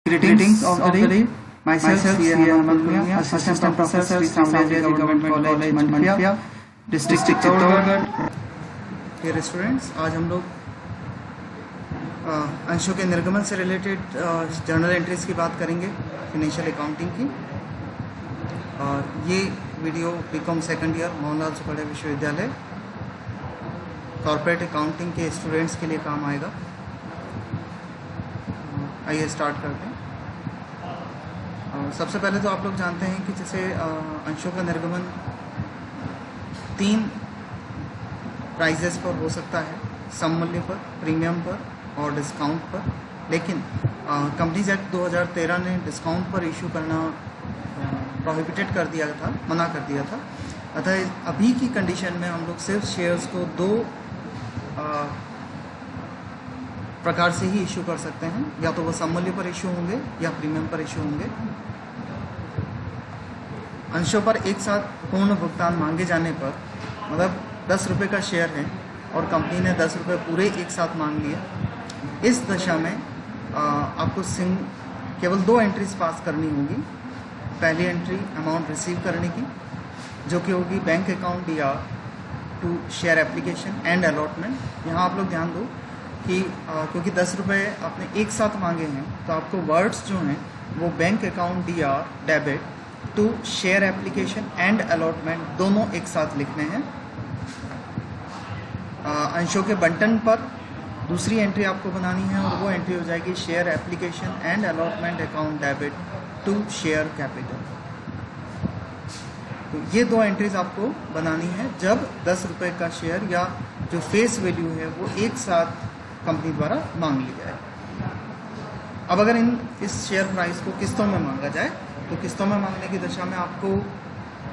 Greetings of the day. Myself, C.A. Hemant Bhunia, Assistant Professor, Sri Samved Government College, Manphia, District Chittorgarh. Dear students, आज हम लोग अंशों के निर्गमन से रिलेटेड जर्नल एंट्रीज की बात करेंगे, फाइनेंशियल अकाउंटिंग की। और ये video BCom second year Mohanlal Sukhadia विश्वविद्यालय कॉर्पोरेट अकाउंटिंग के स्टूडेंट्स के लिए काम आएगा। आइए स्टार्ट करते हैं। सबसे पहले तो आप लोग जानते हैं कि जैसे अंशों का निर्गमन 3 प्राइजेस पर हो सकता है, सम मूल्य पर, प्रीमियम पर और डिस्काउंट पर। लेकिन कंपनीज एक्ट 2013 ने डिस्काउंट पर इशू करना प्रोहिबिटेड कर दिया था, मना कर दिया था। अतः अभी की कंडीशन में हम लोग सिर्फ शेयर्स को 2 प्रकार से ही इशू कर सकते हैं, या तो वो सम मूल्य पर इशू होंगे या प्रीमियम पर इशू होंगे। अंशों पर एक साथ पूर्ण भुगतान मांगे जाने पर, मतलब 10 रुपये का शेयर है और कंपनी ने 10 रुपये पूरे एक साथ मांग लिए, इस दशा में आपको केवल 2 एंट्रीज पास करनी होगी। पहली एंट्री अमाउंट रिसीव करने की, जो कि होगी बैंक अकाउंट या to share application and allotment. यहाँ आप लोग ध्यान दो कि क्योंकि 10 रुपये आपने एक साथ मांगे हैं, तो आपको वर्ड्स जो हैं वो bank account DR debit to share application and allotment दोनों एक साथ लिखने हैं। अंशों के बंटन पर दूसरी एंट्री आपको बनानी है और वो एंट्री हो जाएगी share application and allotment account debit to share capital. तो ये 2 एंट्रीज आपको बनानी है जब 10 रुपये का शेयर या जो फेस वैल्यू है वो एक साथ कंपनी द्वारा मांग ली जाए। अब अगर इस शेयर प्राइस को किस्तों में मांगा जाए, तो किस्तों में मांगने की दशा में आपको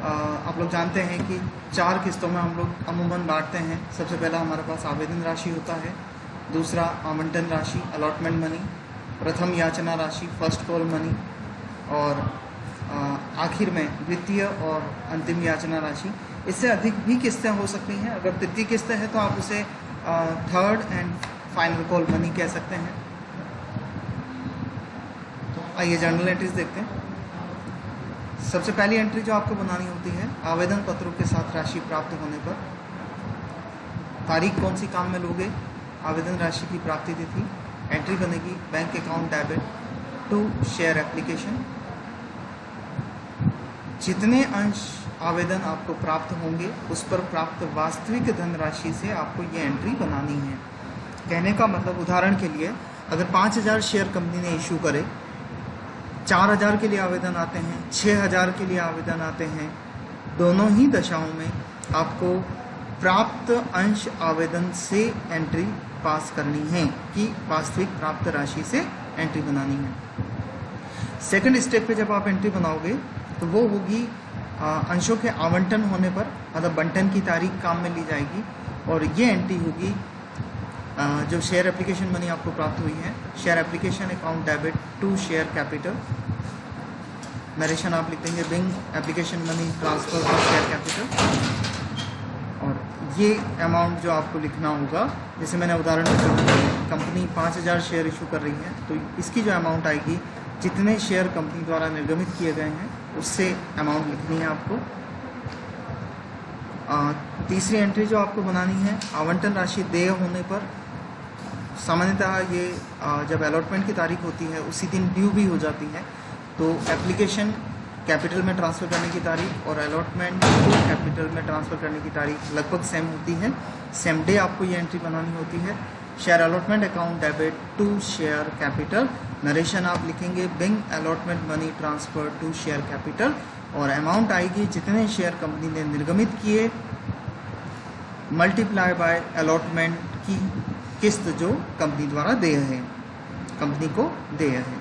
आप लोग जानते हैं कि 4 किस्तों में हम लोग अमूमन बांटते हैं। सबसे पहला हमारे पास आवेदन राशि होता है, दूसरा आवंटन राशि अलॉटमेंट मनी, प्रथम याचना राशि फर्स्ट कॉल मनी, और आखिर में द्वितीय और अंतिम याचना राशि। इससे अधिक भी किस्तें हो सकती हैं। अगर तृतीय किस्त है तो आप उसे third and final call money कह सकते हैं। तो आइए जर्नल एंट्रीज देखते हैं। सबसे पहली एंट्री जो आपको बनानी होती है, आवेदन पत्रों के साथ राशि प्राप्त होने पर तारीख कौन सी काम में लोगे, आवेदन राशि की प्राप्ति तिथि, एंट्री बनेगी bank account debit to share application. जितने अंश आवेदन आपको प्राप्त होंगे उस पर प्राप्त वास्तविक धनराशि से आपको ये एंट्री बनानी है। कहने का मतलब, उदाहरण के लिए अगर 5000 शेयर कंपनी ने इशू करे, 4000 के लिए आवेदन आते हैं, 6000 के लिए आवेदन आते हैं, दोनों ही दशाओं में आपको प्राप्त अंश आवेदन से एंट्री पास करनी है कि वास्तविक प्राप्त राशि से एंट्री बनानी है। सेकंड स्टेप पे जब आप एंट्री बनाओगे तो वो होगी अंशों के आवंटन होने पर, मतलब बंटन की तारीख काम में ली जाएगी और ये एंट्री होगी जो शेयर एप्लीकेशन मनी आपको प्राप्त हुई है, share application account debit to share capital. Narration आप लिख देंगे being application money transfer to share capital. और ये अमाउंट जो आपको लिखना होगा, जैसे मैंने उदाहरण दिया, कंपनी 5000 शेयर इशू कर रही है, तो इसकी जो अमाउंट आएगी, जितने शेयर कंपनी द्वारा निर्गमित किए गए हैं उससे अमाउंट लिखनी है आपको। तीसरी एंट्री जो आपको बनानी है, आवंटन राशि देय होने पर, सामान्यतः ये जब अलॉटमेंट की तारीख होती है उसी दिन ड्यू भी हो जाती है, तो एप्लीकेशन कैपिटल में ट्रांसफ़र करने की तारीख और अलॉटमेंट को कैपिटल में ट्रांसफ़र करने की तारीख लगभग सेम होती है। सेम डे आपको ये एंट्री बनानी होती है। Share allotment account debit to share capital. Narration आप लिखेंगे being allotment money transfer to share capital, और अमाउंट आएगी जितने शेयर कंपनी ने निर्गमित किए मल्टीप्लाई बाय अलॉटमेंट की किस्त जो कंपनी द्वारा देय है, कंपनी को देय है।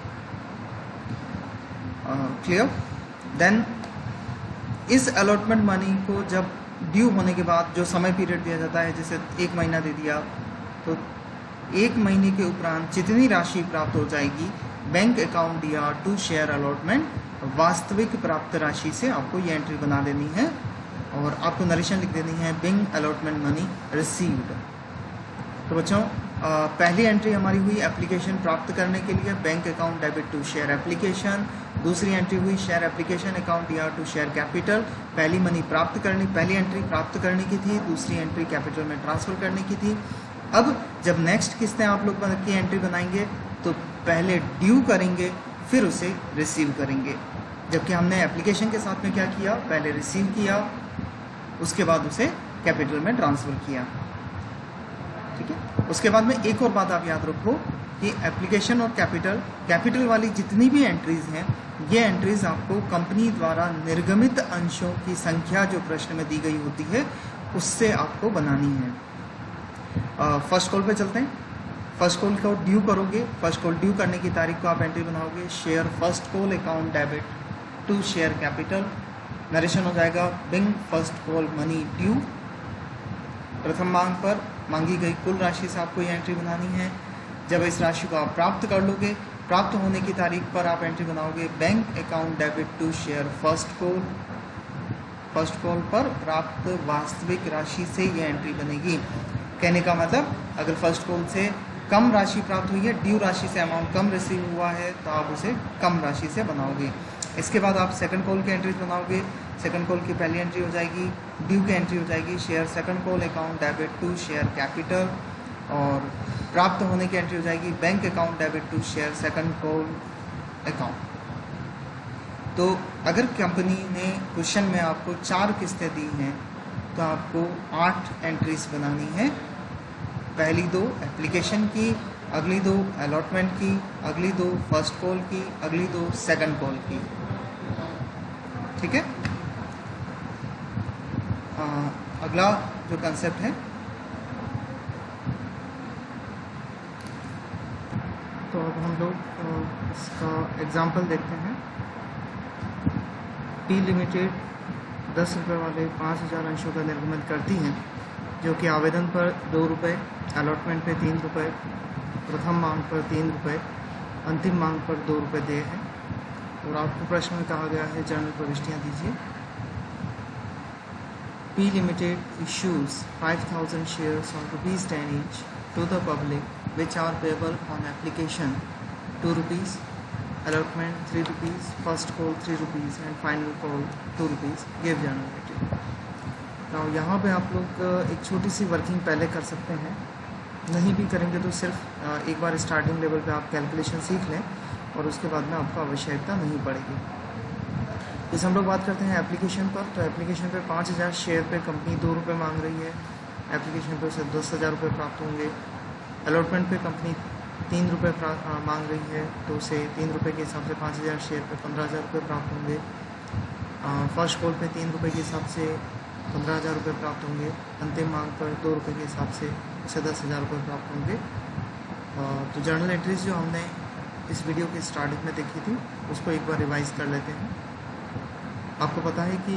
क्लियर? देन इस अलॉटमेंट मनी को जब ड्यू होने के बाद जो समय पीरियड दिया जाता है, जैसे 1 महीना दे दिया, तो 1 महीने के उपरांत जितनी राशि प्राप्त हो जाएगी bank account DR to share allotment, वास्तविक प्राप्त राशि से आपको ये एंट्री बना देनी है और आपको नरेशन लिख देनी है बिंग अलॉटमेंट मनी रिसीव्ड। तो बच्चों, पहली एंट्री हमारी हुई एप्लीकेशन प्राप्त करने के लिए, bank account debit to share application. दूसरी एंट्री हुई शेयर एप्लीकेशन अकाउंट या टू शेयर कैपिटल। पहली एंट्री प्राप्त करने की थी, दूसरी एंट्री कैपिटल में ट्रांसफर करने की थी। अब जब नेक्स्ट किस्तें आप लोग की एंट्री बनाएंगे तो पहले ड्यू करेंगे, फिर उसे रिसीव करेंगे। जबकि हमने एप्लीकेशन के साथ में क्या किया, पहले रिसीव किया, उसके बाद उसे कैपिटल में ट्रांसफर किया। ठीक है। उसके बाद में एक और बात आप याद रखो कि एप्लीकेशन और कैपिटल वाली जितनी भी एंट्रीज हैं, ये एंट्रीज आपको कंपनी द्वारा निर्गमित अंशों की संख्या जो प्रश्न में दी गई होती है उससे आपको बनानी है। फर्स्ट कॉल पे चलते हैं। फर्स्ट कॉल को ड्यू करोगे, फर्स्ट कॉल ड्यू करने की तारीख को आप एंट्री बनाओगे, share first call account debit to share capital. Narration हो जाएगा being first call money due. प्रथम मांग पर मांगी गई कुल राशि से आपको ये एंट्री बनानी है। जब इस राशि को आप प्राप्त कर लोगे, प्राप्त होने की तारीख पर आप एंट्री बनाओगे bank account debit to share first call पर प्राप्त वास्तविक राशि से ये एंट्री बनेगी। कहने का मतलब अगर फर्स्ट कॉल से कम राशि प्राप्त हुई है, ड्यू राशि से अमाउंट कम रिसीव हुआ है, तो आप उसे कम राशि से बनाओगे। इसके बाद आप सेकंड कॉल की एंट्रीज बनाओगे। सेकंड कॉल की पहली एंट्री हो जाएगी ड्यू की एंट्री हो जाएगी share second call account debit to share capital, और प्राप्त होने की एंट्री हो जाएगी bank account debit to share second call account. तो अगर कंपनी ने क्वेश्चन में आपको 4 किस्तें दी हैं तो आपको 8 एंट्रीज बनानी है। पहली 2 एप्लीकेशन की, अगली 2 अलॉटमेंट की, अगली 2 फर्स्ट कॉल की, अगली 2 सेकंड कॉल की। ठीक है। अगला जो कंसेप्ट है, तो अब हम लोग इसका एग्जाम्पल देखते हैं। पी लिमिटेड 10 रुपये वाले 5000 अंशों का निर्गमन करती हैं, जो कि आवेदन पर 2 रुपये, अलॉटमेंट पे 3 रुपये, प्रथम मांग पर 3 रुपये, अंतिम मांग पर 2 रुपये दिए हैं। और आपको प्रश्न में कहा गया है जर्नल प्रविष्टियाँ दीजिए। P Limited issues 5,000 shares on ₹10 each to the public, which are payable on application 2 rupees, allotment 3 rupees, first call 3 rupees and final call 2 rupees. Give journal entry. Now यहाँ पे आप लोग एक छोटी सी वर्किंग पहले कर सकते हैं। नहीं भी करेंगे तो सिर्फ एक बार स्टार्टिंग लेवल पे आप कैलकुलेशन सीख लें और उसके बाद में आपको आवश्यकता नहीं पड़ेगी। जैसे हम लोग बात करते हैं एप्लीकेशन पर, तो एप्लीकेशन पे 5000 शेयर पे कंपनी 2 रुपये मांग रही है। एप्लीकेशन पे उसे 10,000 रुपये प्राप्त होंगे। अलॉटमेंट पे कंपनी 3 रुपये मांग रही है, तो उसे 3 रुपये के हिसाब से 5000 शेयर पे 15,000 रुपये प्राप्त होंगे। फर्स्ट कॉल पे 3 रुपये के हिसाब से 15,000 रुपये प्राप्त होंगे। अंतिम मांग पर 2 रुपये के हिसाब से उसे 10,000 रुपये प्राप्त होंगे। तो जर्नल एंट्रीज जो हमने इस वीडियो की स्टार्टिंग में देखी थी उसको एक बार रिवाइज कर लेते हैं। आपको पता है कि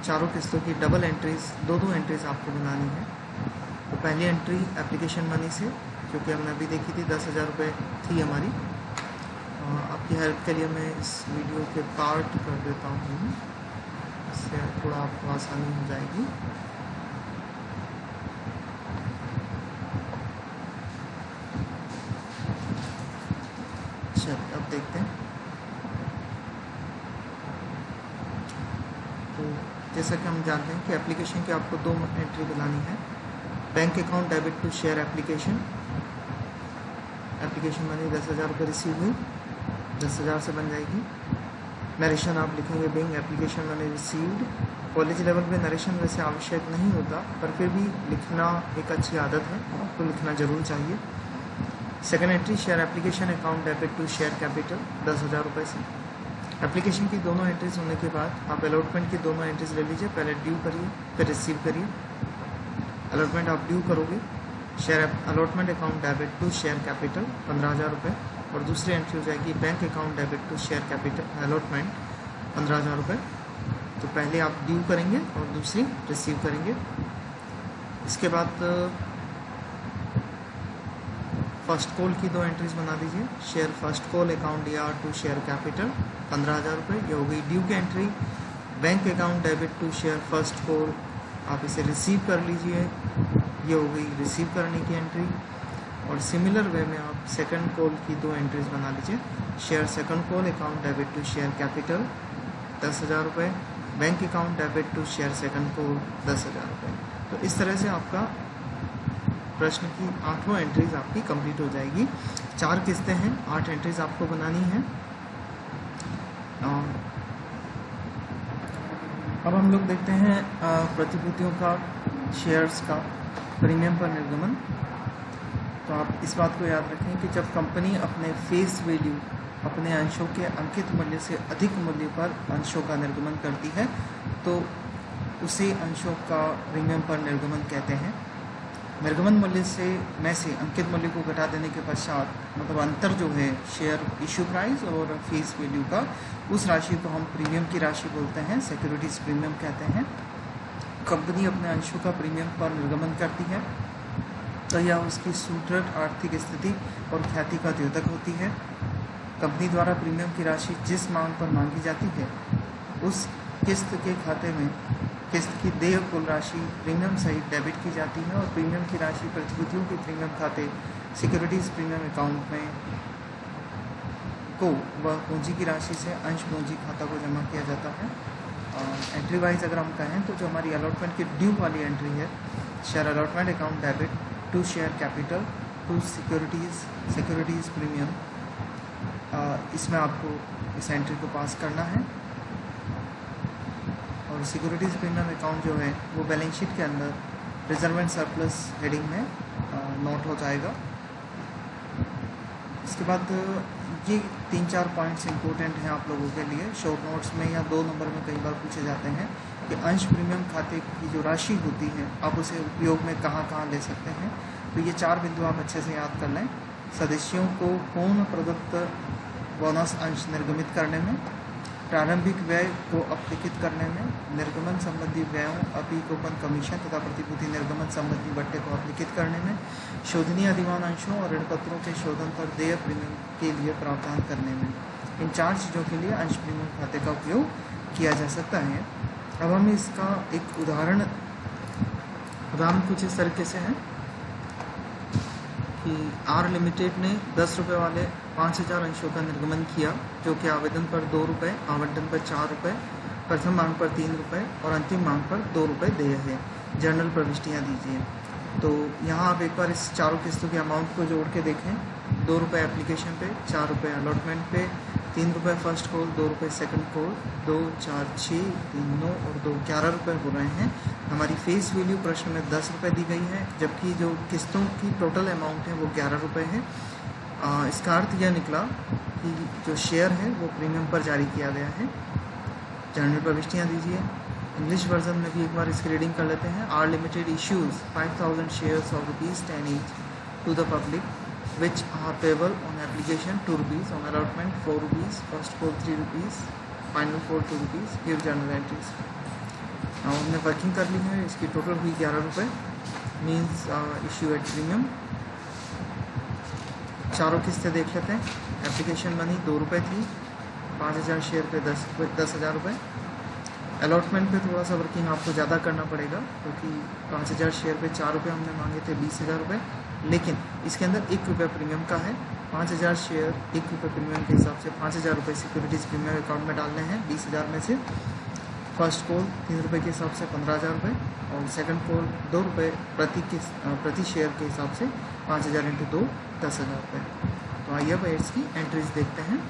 चारों किस्तों की डबल एंट्रीज, 2-2 एंट्रीज आपको बनानी है। तो पहली एंट्री एप्लीकेशन मनी से, क्योंकि हमने अभी देखी थी 10,000 रुपये थी हमारी। आपकी हेल्प के लिए मैं इस वीडियो के पार्ट कर देता हूँ, इससे थोड़ा आपको आसानी हो जाएगी। चलिए अब देखते हैं। तो जैसा कि हम जानते हैं कि एप्लीकेशन की आपको 2 एंट्री बनानी है। Bank account debit to share application money 10,000 रुपये रिसीव हुई, 10,000 से बन जाएगी। नरेशन आप लिखेंगे being application money received. College level पे नरेशन वैसे आवश्यक नहीं होता, पर फिर भी लिखना एक अच्छी आदत है, आपको लिखना जरूर चाहिए। Second entry share application account debit to share capital 10,000 रुपये से। एप्लीकेशन की दोनों एंट्रीज होने के बाद आप अलॉटमेंट की दोनों एंट्रीज ले लीजिए। पहले ड्यू करिए, फिर रिसीव करिए। अलॉटमेंट आप ड्यू करोगे, share allotment account debit to share capital 15,000 रुपये, और दूसरी एंट्री हो जाएगी bank account debit to share capital allotment 15,000 रुपये। तो पहले आप ड्यू करेंगे और दूसरी रिसीव करेंगे। इसके बाद फर्स्ट कॉल की 2 एंट्रीज बना दीजिए। शेयर फर्स्ट कॉल अकाउंट या टू शेयर कैपिटल 15,000 रुपये, ये हो गई ड्यू की entry. Bank account debit to share first call, आप इसे रिसीव कर लीजिए, ये हो गई रिसीव करने की एंट्री। और सिमिलर वे में आप सेकंड कॉल की 2 एंट्रीज बना लीजिए। Share second call account debit to share capital 10,000 रुपये, bank account debit to share second call 10,000 रुपये। तो इस तरह से आपका प्रश्न की 8वां एंट्रीज आपकी कंप्लीट हो जाएगी। 4 किस्तें हैं, 8 एंट्रीज आपको बनानी है। अब हम लोग देखते हैं प्रतिभूतियों का, शेयर्स का प्रीमियम पर निर्गमन। तो आप इस बात को याद रखें कि जब कंपनी अपने फेस वैल्यू, अपने अंशों के अंकित मूल्य से अधिक मूल्य पर अंशों का निर्गमन करती है तो उसे अंशों का प्रीमियम पर निर्गमन कहते हैं। निर्गमन मूल्य में से अंकित मूल्य को घटा देने के पश्चात, मतलब अंतर जो है शेयर इशू प्राइस और फेस वैल्यू का, उस राशि को हम प्रीमियम की राशि बोलते हैं, सिक्योरिटीज प्रीमियम कहते हैं। कंपनी अपने अंशों का प्रीमियम पर निर्गमन करती है तो यह उसकी सुदृढ़ आर्थिक स्थिति और ख्याति का द्योतक होती है। कंपनी द्वारा प्रीमियम की राशि जिस मांग पर मांगी जाती है उस किस्त के खाते में किस्त की देय कुल राशि प्रीमियम सहित डेबिट की जाती है और प्रीमियम की राशि प्रतिभूतियों के प्रीमियम खाते सिक्योरिटीज प्रीमियम अकाउंट में को वह पूंजी की राशि से अंश पूंजी खाता को जमा किया जाता है। एंट्री वाइज अगर हम कहें तो जो हमारी अलॉटमेंट की ड्यू वाली एंट्री है, share allotment account debit to share capital to securities premium, इसमें आपको इस एंट्री को पास करना है। और सिक्योरिटीज प्रीमियम अकाउंट जो है वो बैलेंस शीट के अंदर रिजर्व एंड सरप्लस हेडिंग में नोट हो जाएगा। इसके बाद ये 3-4 पॉइंट्स इंपॉर्टेंट हैं आप लोगों के लिए, शॉर्ट नोट्स में या 2 नंबर में कई बार पूछे जाते हैं कि अंश प्रीमियम खाते की जो राशि होती है आप उसे उपयोग में कहाँ ले सकते हैं। तो ये 4 बिंदु आप अच्छे से याद कर लें। सदस्यों को पूर्ण प्रदत्त बोनस अंश निर्गमित करने में, प्रारंभिक व्यय को अपलिखित करने में, निर्गमन संबंधी व्ययों, अपी कूपन कमीशन तथा प्रतिभूति निर्गमन संबंधी बट्टे को अपलिखित करने में, शोधनीय अधिमान अंशों और ऋण पत्रों के शोधन पर देय प्रीमियम के लिए प्रावधान करने में, इन 4 चीज़ों के लिए अंश प्रीमियम खाते का उपयोग किया जा सकता है। अब हम इसका एक उदाहरण कुछ इस तरीके से है कि आर लिमिटेड ने 10 रुपये वाले 5,000 अंशों का निर्गमन किया, जो कि आवेदन पर 2 रुपये, आवंटन पर 4 रुपये, प्रथम मांग पर 3 रुपये और अंतिम मांग पर 2 रुपये देय है। जर्नल प्रविष्टियाँ दीजिए। तो यहाँ आप एक बार इस चारों किस्तों के अमाउंट को जोड़ के देखें। 2 रुपये एप्लीकेशन पे, 4 रुपये अलॉटमेंट पे, 3 रुपये फर्स्ट कॉल, 2 रुपये सेकंड कॉल, 2, 4, 6, 3, 9 और 2, 11 रुपये हो रहे हैं। हमारी फेस वैल्यू प्रश्न में 10 रुपये दी गई है, जबकि जो किस्तों की टोटल अमाउंट है वो 11 रुपये है। इसका अर्थ यह निकला कि जो शेयर है वो प्रीमियम पर जारी किया गया है। जर्नल प्रविष्टियाँ दीजिए। इंग्लिश वर्जन में भी एक बार इसकी रीडिंग कर लेते हैं। R limited issues 5,000 shares of ₹10 each to the public which are payable on application 2 rupees, on allotment 4 rupees, first call 3 rupees, final call 2 rupees, give journal entries। हमने वर्किंग कर ली है, इसकी टोटल हुई 11 रुपये, मीन्स इश्यू एट प्रीमियम। चारों किस्तें देख लेते हैं। एप्लीकेशन मनी 2 रुपये थी, 5,000 शेयर पे 10,000 रुपये। अलॉटमेंट पे थोड़ा सा वर्किंग आपको ज़्यादा करना पड़ेगा, क्योंकि 5,000 शेयर पे 4 रुपये हमने मांगे थे, 20,000 रुपये, लेकिन इसके अंदर 1 रुपये प्रीमियम का है। 5,000 शेयर 1 रुपये प्रीमियम के हिसाब से 5,000 रुपये सिक्योरिटीज़ प्रीमियम अकाउंट में डालने हैं 20,000 में से। फर्स्ट कॉल 3 रुपये के हिसाब से 15,000 रुपये और सेकंड कॉल 2 रुपये प्रति शेयर के हिसाब से 5,000 × 2 10,000 रुपये। तो आइए अब इसकी एंट्रीज देखते हैं।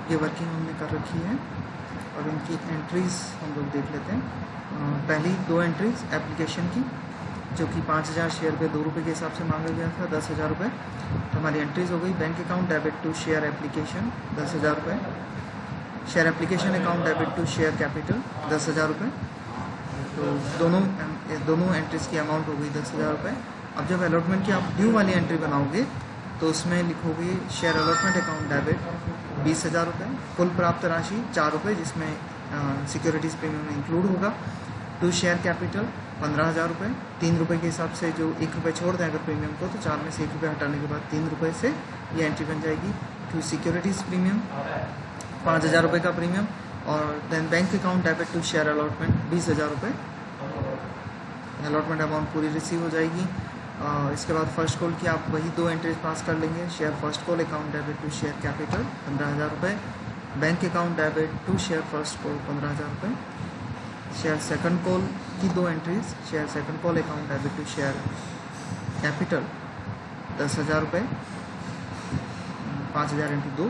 ये वर्किंग हमने कर रखी है और इनकी एंट्रीज हम लोग देख लेते हैं। पहली 2 एंट्रीज एप्लीकेशन की, जो कि 5,000 शेयर पे 2 रुपये के हिसाब से मांगा गया था, 10,000 रुपये। तो हमारी एंट्रीज हो गई। Bank account debit to share application 10,000 रुपये, share application account debit to share capital 10,000 रुपये। तो दोनों एंट्रीज की अमाउंट हो गई 10,000 रुपये। अब जब अलॉटमेंट की आप ड्यू वाली एंट्री बनाओगे तो उसमें लिखोगे शेयर अलॉटमेंट अकाउंट डेबिट 20,000 रुपये, कुल प्राप्त राशि 4 रुपये, जिसमें सिक्योरिटीज़ प्रीमियम इंक्लूड होगा, टू शेयर कैपिटल 15,000 रुपये। 3 रुपये के हिसाब से जो 1 रुपये छोड़ दें अगर प्रीमियम को, तो 4 में से 1 रुपये हटाने के बाद 3 रुपये से ये एंट्री बन जाएगी। टू सिक्योरिटीज़ प्रीमियम 5,000 रुपये का प्रीमियम, और then bank account debit to share allotment 20,000 रुपये। अलॉटमेंट अमाउंट पूरी रिसीव हो जाएगी। इसके बाद फर्स्ट कॉल की आप वही 2 एंट्रीज पास कर लेंगे। Share first call account debit to share capital 15,000 रुपये। Bank account debit to share first call 15,000 रुपये। शेयर सेकंड कॉल की 2 entries, share second call account debit to share capital 10,000 रुपये। 5,000 इंटू 2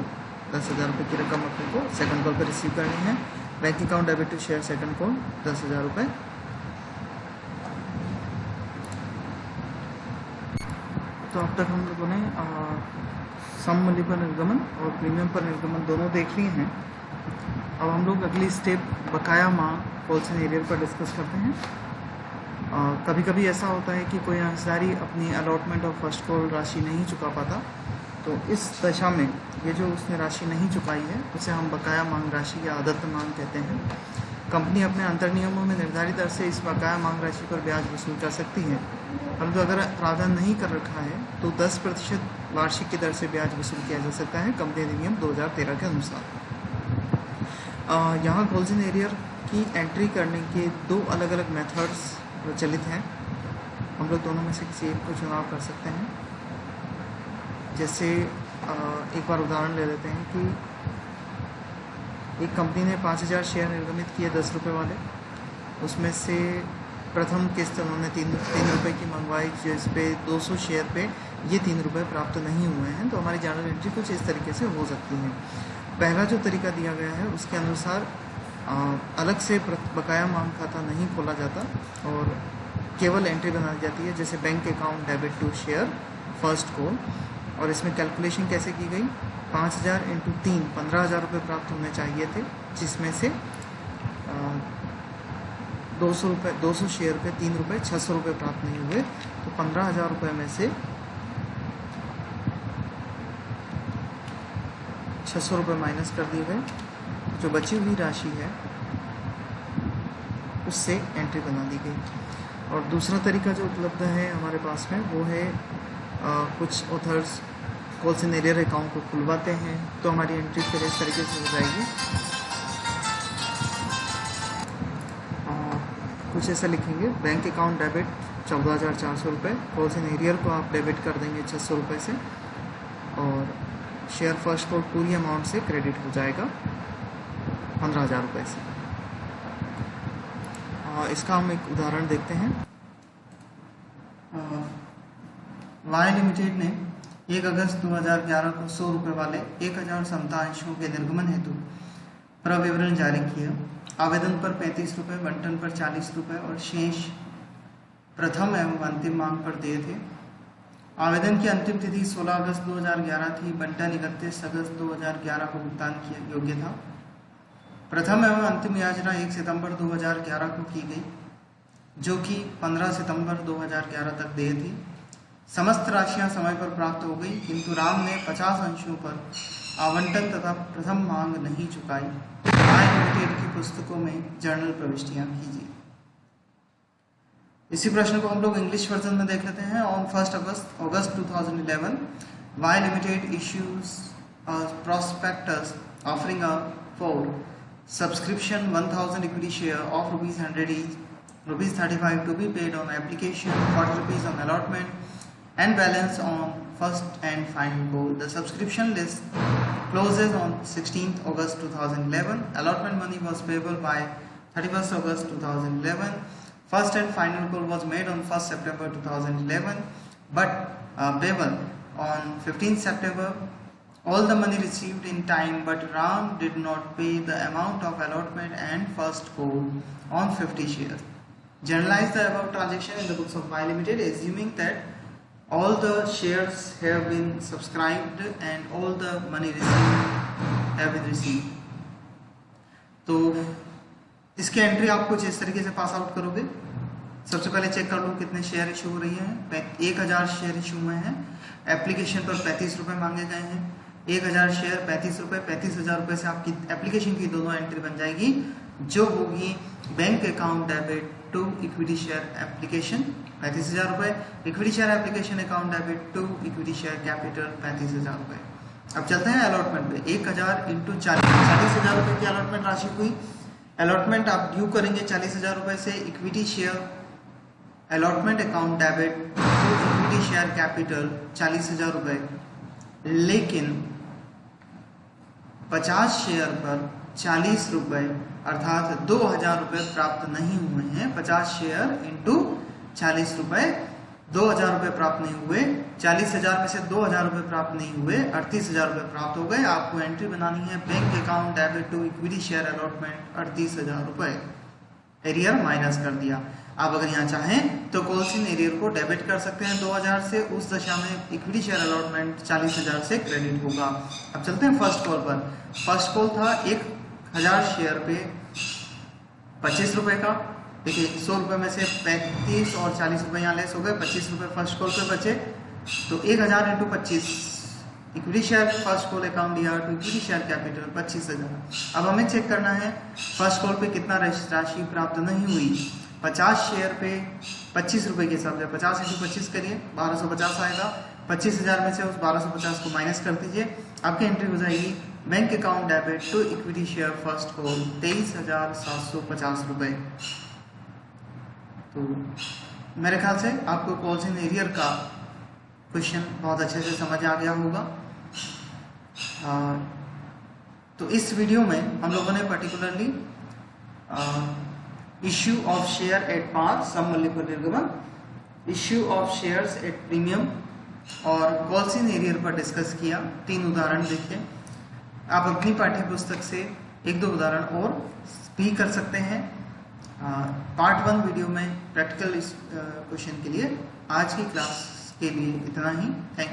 10,000 रुपये की रकम अपने को सेकंड कॉल पर रिसीव करनी है। Bank account debit to share second call 10,000 रुपये। तो अब तक हम लोगों ने सम मूल्य पर निर्गमन और प्रीमियम पर निर्गमन दोनों देख लिए हैं। अब हम लोग अगली स्टेप बकाया मांग कॉल्स एंड एरियर पर डिस्कस करते हैं। कभी कभी ऐसा होता है कि कोई अंशधारी अपनी अलॉटमेंट और फर्स्ट कॉल राशि नहीं चुका पाता, तो इस दशा में ये जो उसने राशि नहीं चुकाई है उसे हम बकाया मांग राशि या आदत मांग कहते हैं। कंपनी अपने अंतर नियमों में निर्धारित दर से इस बकाया मांग राशि पर ब्याज वसूल कर सकती है, परंतु अगर प्रावधान नहीं कर रखा है तो 10% वार्षिक की दर से ब्याज वसूल किया जा सकता है कंपनी अधिनियम 2013 के अनुसार। यहाँ कॉल्स एंड एरियर की एंट्री करने के 2 अलग अलग मेथड्स प्रचलित हैं। हम लोग दोनों में से किसी एक को चुनाव कर सकते हैं। जैसे एक बार उदाहरण ले लेते हैं कि एक कंपनी ने 5,000 शेयर निर्गमित किए 10 रुपये वाले। उसमें से प्रथम किस्त उन्होंने 3 रुपये की मंगवाई, जिस पे 200 शेयर पे ये 3 रुपये प्राप्त नहीं हुए हैं। तो हमारी जर्नल एंट्री कुछ इस तरीके से हो सकती है। पहला जो तरीका दिया गया है उसके अनुसार अलग से बकाया मांग खाता नहीं खोला जाता और केवल एंट्री बनाई जाती है, जैसे bank account debit to share first call. और इसमें कैलकुलेशन कैसे की गई, 5,000 इंटू 3 15,000 रुपये प्राप्त होने चाहिए थे, जिसमें से 200 शेयर पे 3 रुपये 600 रुपये प्राप्त नहीं हुए। तो 15,000 रुपये में से 600 रुपये माइनस कर दिए गए। जो बची हुई राशि है उससे एंट्री बना दी गई। और दूसरा तरीका जो उपलब्ध है हमारे पास में वो है कुछ authors calls and arrear account को खुलवाते हैं, तो हमारी एंट्री फिर इस तरीके से हो जाएगी। कुछ ऐसा लिखेंगे, बैंक अकाउंट डेबिट 14,400 रुपये, कॉल्स एंड एरियर को आप डेबिट कर देंगे 600 रुपये से, और शेयर फर्स्ट कॉल पूरी अमाउंट से क्रेडिट हो जाएगा 15,000 रुपये से। इसका हम एक उदाहरण देखते हैं। वाई लिमिटेड ने 1 अगस्त 2011 को 100 रुपये वाले 1,000 समता अंशों के निर्गमन हेतु प्रविवरण जारी किया। आवेदन पर 35 रुपये, बंटन पर 40 रुपये और शेष प्रथम एवं अंतिम मांग पर दिए थे। आवेदन की अंतिम तिथि 16 अगस्त 2011 थी। बंटन 31 अगस्त 2011 को भुगतान किया योग्य था। प्रथम एवं अंतिम याचना 1 सितंबर 2011 को की गई, जो कि 15 सितंबर 2011 तक देय थी। समस्त राशियां समय पर प्राप्त हो गई, किंतु राम ने 50 अंशों पर आवंटन तथा प्रथम मांग नहीं चुकाई। वाई लिमिटेड की पुस्तकों में जर्नल प्रविष्टियां कीजिए। इसी प्रश्न को हम लोग इंग्लिश वर्जन में देख लेते हैं। ऑन 1 अगस्त 2011 Y limited issues prospectus offering for subscription 1,000 equity share of ₹100 each, ₹35 to be paid on application, ₹40 on allotment, and balance on first and final call. The subscription list closes on 16th August 2011. Allotment money was payable by 31st August 2011. First and final call was made on 1st September 2011, but payable on 15th September. All the money received in time, but Ram did not pay the amount of allotment and first call on 50 shares. Generalize the above transaction in the books of Y Limited, assuming that all the shares have been subscribed and all the money received have been received. तो इसकी entry आप कुछ इस तरीके से pass out करोगे। सबसे पहले चेक कर लो कितने शेयर इशू हो रही हैं। 1,000 शेयर इशू हुए हैं। एप्लीकेशन पर 35 रुपये मांगे गए हैं। 1,000 शेयर 35 रुपये, 35,000 रुपये से आपकी एप्लीकेशन की दोनों एंट्री बन जाएगी, जो होगी bank account debit to equity share application 35,000 रुपये, equity share application account debit to equity share capital 35,000 रुपये। अब चलते हैं अलॉटमेंट पे। 1,000 इंटू 40,000 रुपये की अलॉटमेंट राशि हुई। अलॉटमेंट आप ड्यू करेंगे 40,000 रुपये से equity share allotment account debit to equity share capital 40,000 रुपये, लेकिन 50 शेयर पर 40 रुपये अर्थात 2,000 रुपये प्राप्त नहीं हुए हैं। 50 शेयर इंटू 40 रुपये, 2,000 रुपये प्राप्त नहीं हुए। 40,000 में से 2,000 रुपये प्राप्त नहीं हुए, 38,000 रुपये प्राप्त हो गए। आपको एंट्री बनानी है bank account debit to equity share allotment 38,000 रुपये। एरियर माइनस कर दिया। आप अगर यहाँ चाहें तो कॉल्स इन एरियर को डेबिट कर सकते हैं 2,000 से। उस दशा में इक्विटी शेयर अलॉटमेंट 40,000 से क्रेडिट होगा। अब चलते हैं फर्स्ट कॉल पर। फर्स्ट कॉल था 1,000 शेयर पे 25 रुपये का। देखिए 100 रुपये में से 35 और 40 रुपये यहाँ लेस हो गए, 25 रुपये फर्स्ट कॉल पे बचे। तो 1,000 into 25 equity share first call account दिया टू इक्विटी शेयर कैपिटल 25,000। अब हमें चेक करना है फर्स्ट कॉल पे कितना राशि प्राप्त नहीं हुई। 50 शेयर पे 25 रुपये के हिसाब से 50 इंटू 25 करिए, 1250 आएगा। 25,000 में से उस 1250 को माइनस कर दीजिए, आपकी एंट्री हो जाएगी bank account debit to equity share first call 23,750 रुपये। तो मेरे ख्याल से आपको कॉल्स इन एरियर का क्वेश्चन बहुत अच्छे से समझ आ गया होगा। तो इस वीडियो में हम लोगों ने particularly issue of share at par, some multiple निर्गमन, issue of shares at premium और कॉल्स इन एरियर पर डिस्कस किया। 3 उदाहरण देखे। आप अपनी पाठ्य पुस्तक से 1-2 उदाहरण और भी कर सकते हैं। पार्ट 1 वीडियो में प्रैक्टिकल क्वेश्चन के लिए आज की क्लास के लिए इतना ही। Thank you.